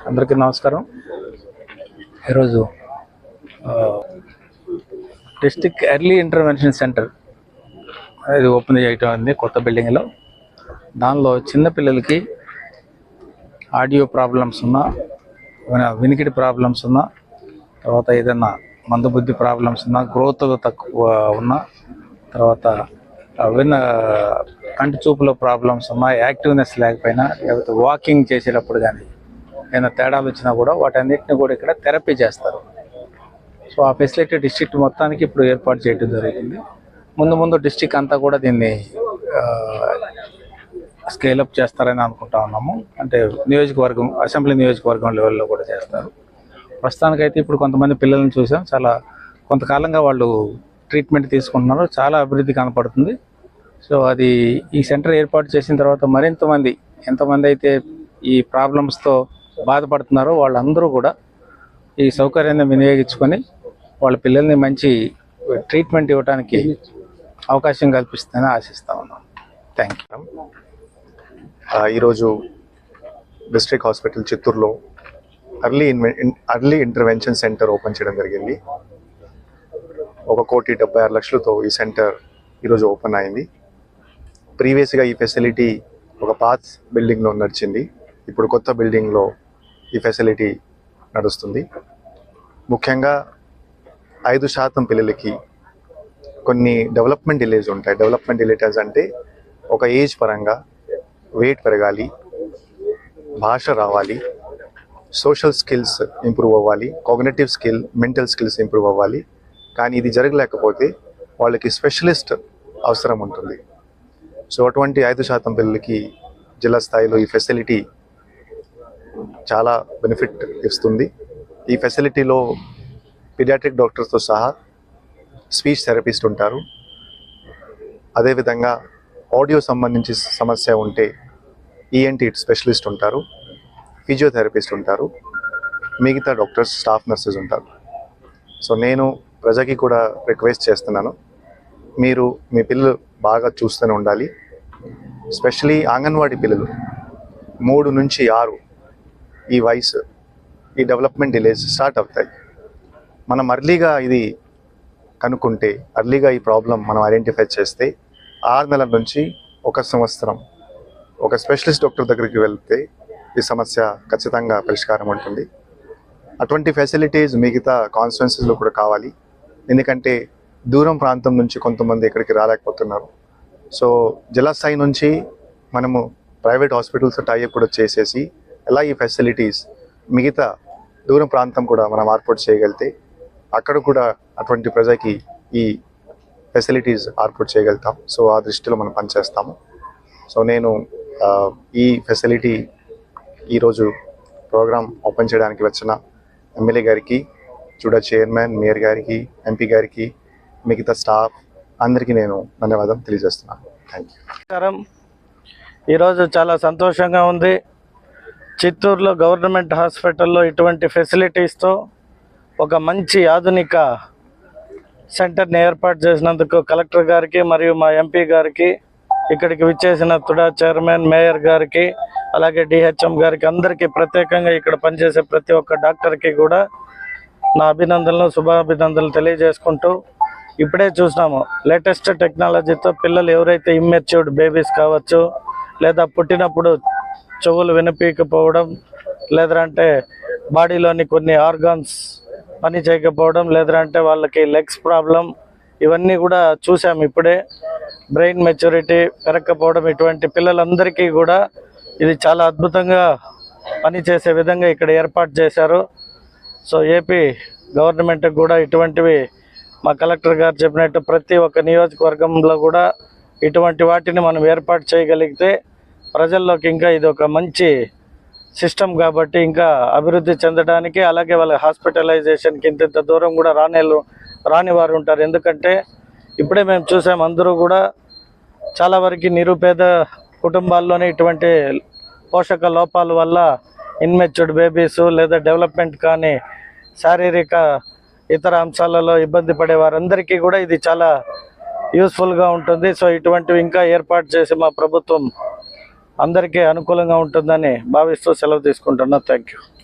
అందరికీ నమస్కారం. ఈరోజు డిస్ట్రిక్ట్ ఎర్లీ ఇంటర్వెన్షన్ సెంటర్ ఇది ఓపెన్ చేయటం అయింది కొత్త బిల్డింగ్లో. దానిలో చిన్నపిల్లలకి ఆడియో ప్రాబ్లమ్స్ ఉన్నా, వినికిడి ప్రాబ్లమ్స్ ఉన్నా, తర్వాత ఏదైనా మందబుద్ధి ప్రాబ్లమ్స్ ఉన్నా, గ్రోత్ తక్కువ ఉన్నా, తర్వాత కంటి చూపులో ప్రాబ్లమ్స్ ఉన్నా, యాక్టివ్నెస్ లేకపోయినా, లేకపోతే వాకింగ్ చేసేటప్పుడు కానీ ఏదైనా తేడాలు వచ్చినా కూడా వాటన్నిటిని కూడా ఇక్కడ థెరపీ చేస్తారు. సో ఆ ఫెసిలిటీ డిస్ట్రిక్ట్ మొత్తానికి ఇప్పుడు ఏర్పాటు చేయడం జరిగింది. ముందు డిస్ట్రిక్ట్ అంతా కూడా దీన్ని స్కేలప్ చేస్తారని అనుకుంటా ఉన్నాము. అంటే నియోజకవర్గం, అసెంబ్లీ నియోజకవర్గం లెవెల్లో కూడా చేస్తారు. ప్రస్తుతానికైతే ఇప్పుడు కొంతమంది పిల్లల్ని చూసాం, చాలా కొంతకాలంగా వాళ్ళు ట్రీట్మెంట్ తీసుకుంటున్నారు, చాలా అభివృద్ధి కనపడుతుంది. సో అది ఈ సెంటర్ ఏర్పాటు చేసిన తర్వాత మరింతమంది, ఎంతమంది అయితే ఈ ప్రాబ్లమ్స్తో బాధపడుతున్నారో వాళ్ళందరూ కూడా ఈ సౌకర్యాన్ని వినియోగించుకొని వాళ్ళ పిల్లల్ని మంచి ట్రీట్మెంట్ ఇవ్వడానికి అవకాశం కల్పిస్తుందని ఆశిస్తా ఉన్నాం. Thank you. ఈరోజు డిస్ట్రిక్ట్ హాస్పిటల్ చిత్తూరులో అర్లీ ఇంటర్వెన్షన్ సెంటర్ ఓపెన్ చేయడం జరిగింది. 1,76,00,000తో ఈ సెంటర్ ఈరోజు ఓపెన్ అయింది. ప్రీవియస్గా ఈ ఫెసిలిటీ ఒక పాత్ బిల్డింగ్లో నడిచింది. ఇప్పుడు కొత్త బిల్డింగ్లో ఈ ఫెసిలిటీ నడుస్తుంది. ముఖ్యంగా 5% పిల్లలకి కొన్ని డెవలప్మెంట్ డిలేస్ ఉంటాయి. డెవలప్మెంట్ డిలేటర్స్ అంటే ఒక ఏజ్ పరంగా వెయిట్ పెరగాలి, భాష రావాలి, సోషల్ స్కిల్స్ ఇంప్రూవ్ అవ్వాలి, cognitive skill, mental skills improve అవ్వాలి. కానీ ఇది జరగలేకపోతే వాళ్ళకి స్పెషలిస్ట్ అవసరం ఉంటుంది. సో అటువంటి 5% పిల్లలకి జిల్లా స్థాయిలో ఈ ఫెసిలిటీ చాలా బెనిఫిట్ ఇస్తుంది. ఈ ఫెసిలిటీలో పీడియాట్రిక్ డాక్టర్స్తో సహా స్పీచ్ థెరపిస్ట్ ఉంటారు. అదేవిధంగా ఆడియో సంబంధించి సమస్య ఉంటే ఈఎన్టీ స్పెషలిస్ట్ ఉంటారు, ఫిజియోథెరపిస్ట్ ఉంటారు, మిగతా డాక్టర్స్, స్టాఫ్ నర్సెస్ ఉంటారు. సో నేను ప్రజకి కూడా రిక్వెస్ట్ చేస్తున్నాను, మీరు మీ పిల్లలు బాగా చూస్తూనే ఉండాలి. స్పెషలీ అంగన్వాడీ పిల్లలు 3 నుంచి 6 ఈ వయసు, ఈ డెవలప్మెంట్ డిలేస్ స్టార్ట్ అవుతాయి. మనం అర్లీగా ఇది కనుక్కుంటే, అర్లీగా ఈ ప్రాబ్లం మనం ఐడెంటిఫై చేస్తే 6 నెలల నుంచి 1 సంవత్సరం ఒక స్పెషలిస్ట్ డాక్టర్ దగ్గరికి వెళ్తే ఈ సమస్య ఖచ్చితంగా పరిష్కారం ఉంటుంది. అటువంటి ఫెసిలిటీస్ మిగతా కాన్స్టిట్యుయెన్సీస్లో కూడా కావాలి. ఎందుకంటే దూరం ప్రాంతం నుంచి కొంతమంది ఇక్కడికి రాలేకపోతున్నారు. సో జిల్లా స్థాయి నుంచి మనము ప్రైవేట్ హాస్పిటల్స్ టైఅప్ కూడా చేసేసి ఎలా ఈ ఫెసిలిటీస్ మిగతా దూరం ప్రాంతం కూడా మనం ఏర్పాటు చేయగలిగితే అక్కడ కూడా అటువంటి ప్రజకి ఈ ఫెసిలిటీస్ ఏర్పాటు చేయగలుగుతాం. సో ఆ దృష్టిలో మనం పనిచేస్తాము. సో నేను ఈ ఫెసిలిటీ ఈరోజు ప్రోగ్రామ్ ఓపెన్ చేయడానికి వచ్చిన ఎమ్మెల్యే గారికి, చూడా చైర్మన్, మేయర్ గారికి, ఎంపీ గారికి, మిగతా స్టాఫ్ అందరికీ నేను ధన్యవాదం తెలియజేస్తున్నాను. Thank you. నమస్కారం. ఈరోజు చాలా సంతోషంగా ఉంది. చిత్తూరులో గవర్నమెంట్ హాస్పిటల్లో ఇటువంటి ఫెసిలిటీస్తో ఒక మంచి ఆధునిక సెంటర్ని ఏర్పాటు చేసినందుకు కలెక్టర్ గారికి మరియు మా ఎంపీ గారికి, ఇక్కడికి విచ్చేసిన తుడా చైర్మన్, మేయర్ గారికి, అలాగే డిహెచ్ఎం గారికి, అందరికీ ప్రత్యేకంగా ఇక్కడ పనిచేసే ప్రతి ఒక్క డాక్టర్కి కూడా నా అభినందనలు, శుభాభినందనలు తెలియజేసుకుంటూ, ఇప్పుడే చూసినాము లేటెస్ట్ టెక్నాలజీతో పిల్లలు ఎవరైతే ఇమ్మెచ్యూర్డ్ బేబీస్ కావచ్చు, లేదా పుట్టినప్పుడు చెవులు వినిపించకపోవడం, లేదంటే బాడీలోని కొన్ని ఆర్గాన్స్ పని చేయకపోవడం, లేదంటే వాళ్ళకి లెగ్స్ ప్రాబ్లం, ఇవన్నీ కూడా చూసాము ఇప్పుడే. బ్రెయిన్ మెచ్యూరిటీ పెరగకపోవడం, ఇటువంటి పిల్లలందరికీ కూడా ఇది చాలా అద్భుతంగా పనిచేసే విధంగా ఇక్కడ ఏర్పాటు చేశారు. సో ఏపీ గవర్నమెంట్కి కూడా ఇటువంటివి మా కలెక్టర్ గారు చెప్పినట్టు ప్రతి ఒక్క నియోజకవర్గంలో కూడా ఇటువంటి వాటిని మనం ఏర్పాటు చేయగలిగితే ప్రజల్లోకి ఇంకా ఇది ఒక మంచి సిస్టమ్ కాబట్టి ఇంకా అభివృద్ధి చెందడానికి, అలాగే వాళ్ళ హాస్పిటలైజేషన్కి ఇంత దూరం కూడా రాని వారు ఉంటారు. ఎందుకంటే ఇప్పుడే మేము చూసాం, అందరూ కూడా చాలా వరకు నిరుపేద కుటుంబాల్లోనే ఇటువంటి పోషక లోపాల వల్ల ఇన్మెచ్యూర్డ్ బేబీస్ లేదా డెవలప్మెంట్ కానీ శారీరక ఇతర అంశాలలో ఇబ్బంది పడే వారందరికీ కూడా ఇది చాలా యూస్ఫుల్గా ఉంటుంది. సో ఇటువంటివి ఇంకా ఏర్పాటు చేసి మా ప్రభుత్వం అందరికీ అనుకూలంగా ఉంటుందని భావిస్తూ సెలవు తీసుకుంటున్నా. Thank you.